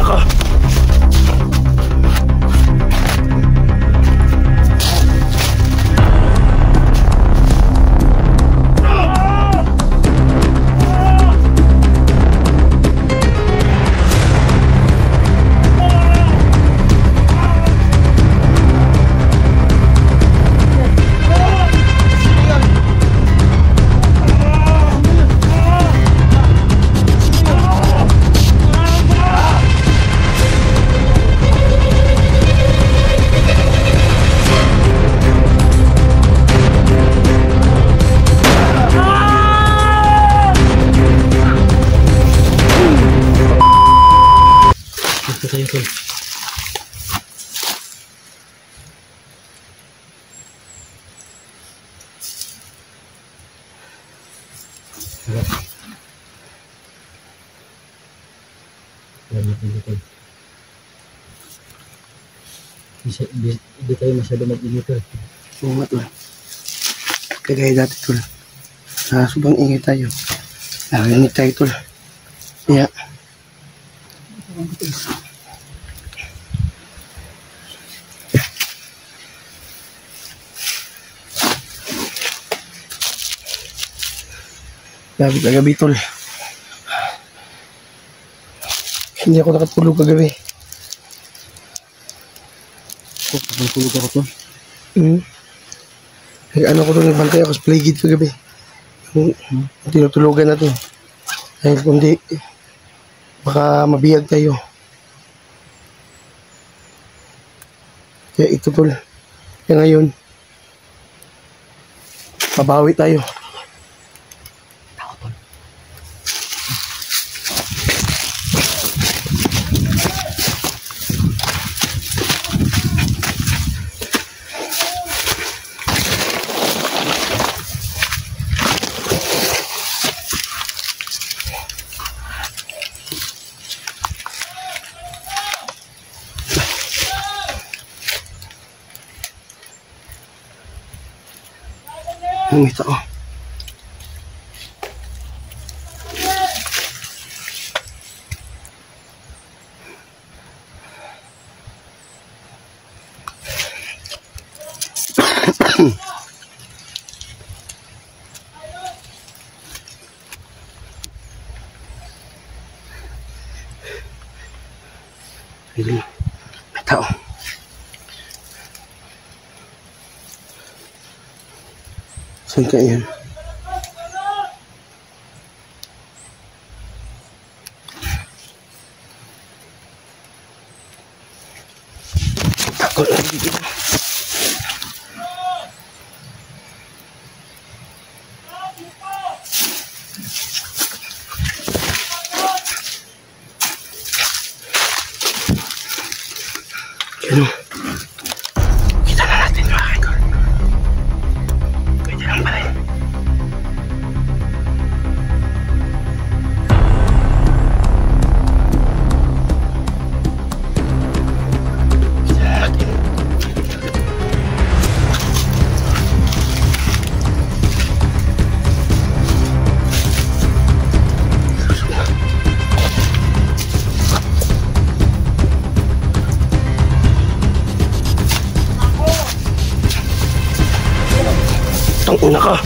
ka! Tayo tol. Hindi tayo masyado mag-ingat tol. Oo nga tol. Kagaya dati tol. Sobrang ingay tayo. Narinig tayo tol. Kaya Gabi kagabi tol. Hindi ako nakatulog kagabi. Nakatulog ako tol. Ano ko tol, nagbantay ako sa playgate kagabi. Tinutulugan na to. Dahil kundi baka mabiyag tayo. Kaya ito tol. Kaya ngayon babawi tayo. May tao. May tao. Saan ka yan? Takot na dito. Ano? Kita na natin mga idol. Pwede lang ba rin? Tangina ka!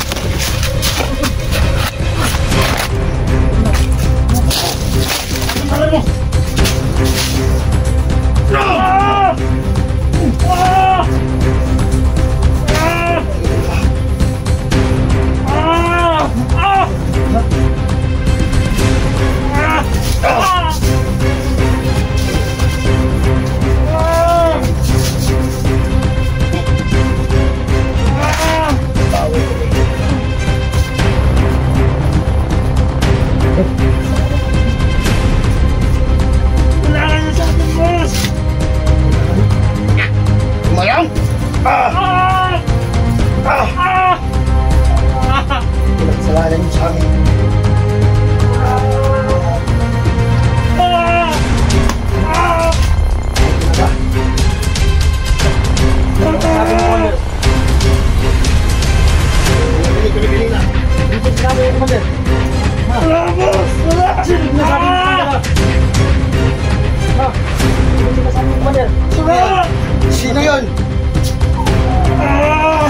Commander. Sino yun?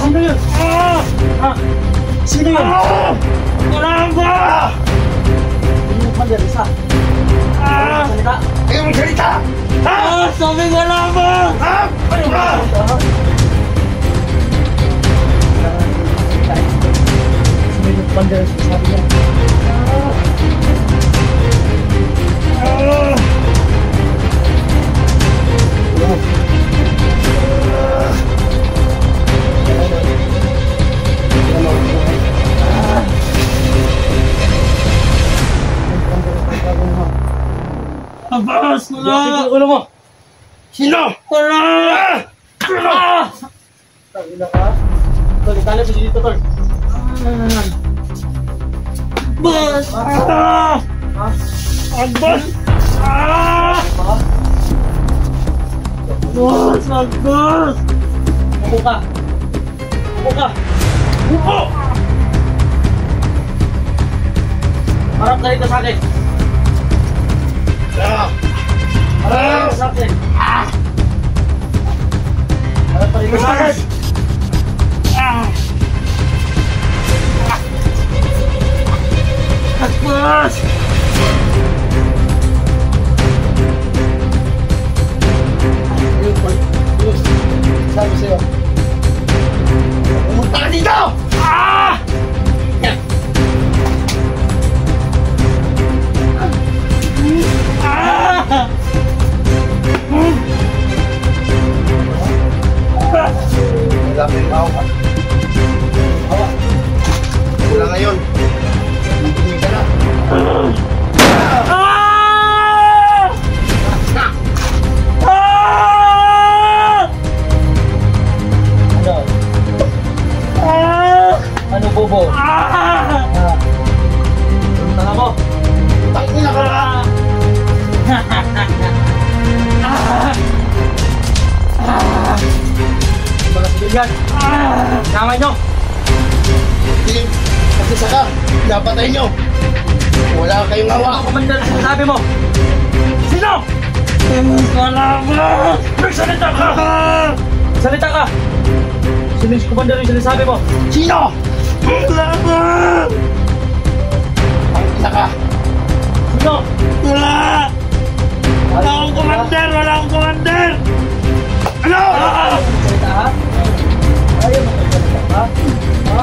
Sino yun? Sino yun? Wala ba? Sino yung Commander? Isa. Salita. Ayaw mong salita! Sabi wala ba? Ano ba? Sino yung Commander? Sabi niya. Abas! Wala! Ulo mo! Sino? Wala! Tangina ka? Tol, itali mo dito, Tol. Bas! Agbas! Bas! Agbas! Upo ka! Upo ka! Upo! Harap ka rito sa akin! Harap ka sa akin! Harap ka rito sa akin! Agbas! Sabi sa'yo. Pumunta ka dito! Wala ka yung awa. Wala ngayon. Hindi ka na. Ano bobo? Tanga mo! Tangina ka! Mga sibilyan! Namay nyo! Hindi. Kasi saka, napatay nyo. Wala kayong awa. Ako Commander, sinasabi mo! Sino? Wala ba? Salita ka! Salita ka! Sino yung Commander yung sinasabi mo? Sino? Wala ba? Tangina ka. Sino? Wala! Wala akong Commander! Wala akong Commander! Ano? Salita ha? Ayaw mo magsalita ha? Ha?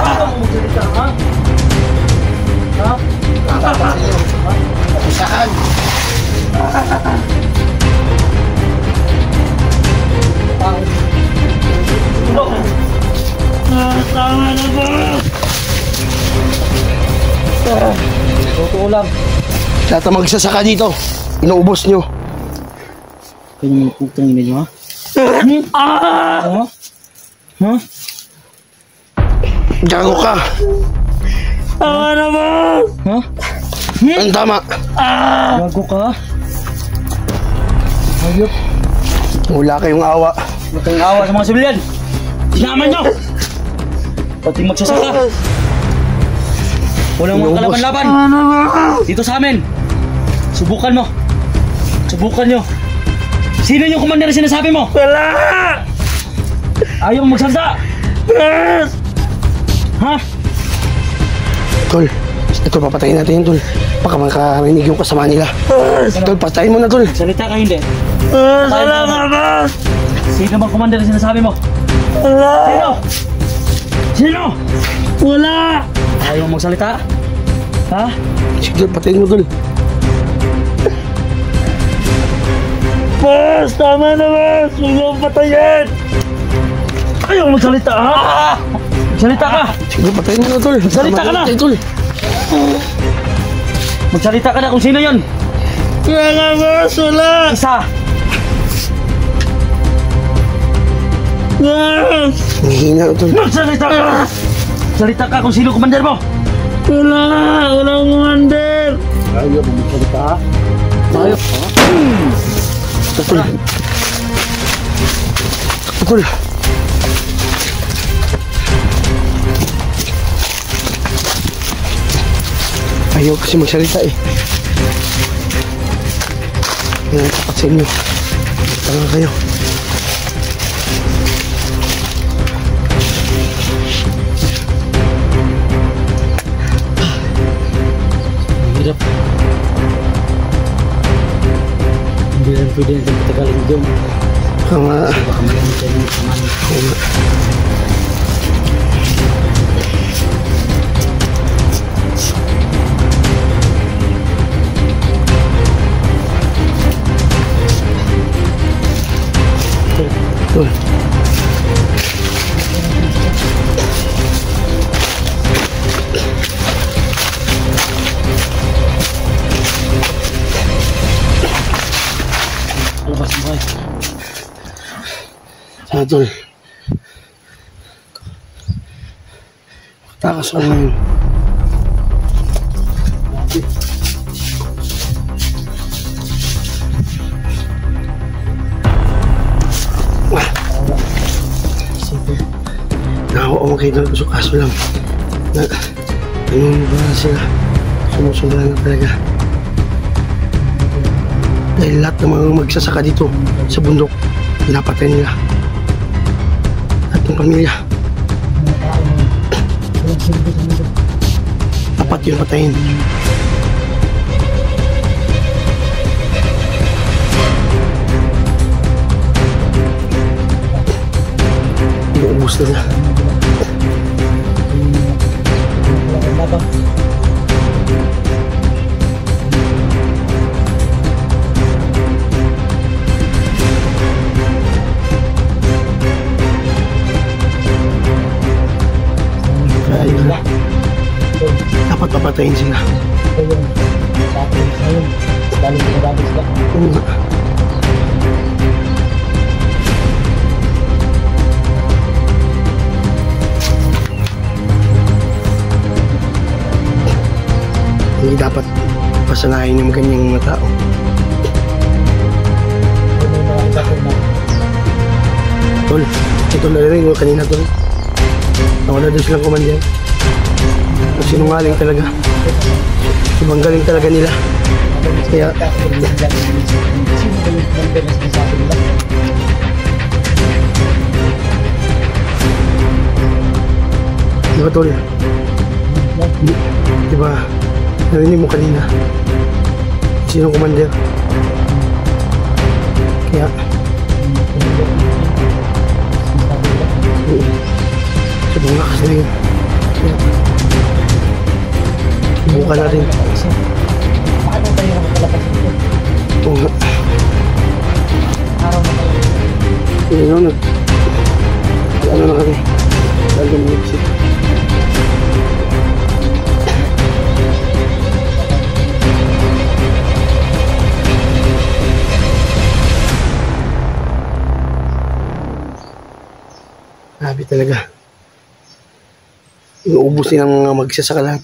Ayaw mo magsalita ha? Ha? Tatapasin nyo. Kapisahan. Tama na ba? Totoo lang. Lahat ng magsasaka dito, inuubos nyo. Kanyang putang ina nyo ha? Ha? Ha? Gago ka. Tama na ba? Ha? Ang tama. Gago ka? Ayop. Wala kayong awa. Huwag kayong awa sa mga sibilyan. Sinama nyo! Pati magsasaka. Walang mga Inuubos. kalaban-laban. Dito sa amin. Subukan mo. Subukan nyo. Sino yung Commander na sinasabi mo? Wala! Ayaw mo magsalita. Ha? Tol, ito papatayin natin yun, Tol. Baka makarinig yung kasama nila. Tol, patayin mo na, Tol. Salita ka hindi. Salamat ba? Sino bang Commander na sinasabi mo? Wala! Sino? Sino? Wala! Ayaw mo magsalita? Ha? Sige, Tol, patayin mo, Tol. Boss! Tama na, boss! Huwag mo patayin! Ayaw mo magsalita, ha? Magsalita ka! Sige, patayin mo na, Tol. Salita ka na. Tama Tol. Magsalita ka na kung sino yun! Wala, boss! Wala! Isa! Boss! Mahihina, Tol. Magsalita ka! Salita ka kung sino Commander mo! Wala! Walang Commander! Ayaw mo magsalita, ha? Ayaw. Ito, Tol. Ito, Tol. Ayaw kasi magsalita eh. Yan ang tapat sa inyo. Tama kayo. Ang hirap. Hindi rin pwede natin patagalin dyan. Kama, Baka malamit tayo ng samahan. tol. Labas mo kayo. Sana tol. Takas ako ngayon. Nakakuha kayo doon sa kaso lang. Ano ba sila? Sumusunod na talaga. Dahil lahat ng mga magsasaka dito sa bundok, pinapatay nila. At ng pamilya. Dapat yun patayin. Inuubos na na. Kaya yun na. Dapat papatayin sila. Oo nga. Hindi dapat pasanayin yung ganyang mga tao. Tol, ito na rin yung kanina tol. Nawala doon silang kumandiyan. Ang sinungaling talaga. Ibang galing talaga nila. Kaya, di ba tol? Di ba? Narinig mo kanina. Sinong kumander? Kaya, sabong lakas na yun. Kaya, ibuka na rin. Oo nga. Yun, ano na kami. Lalo na exit. Grabe talaga. Inuubos nilang mga magsasaka lahat.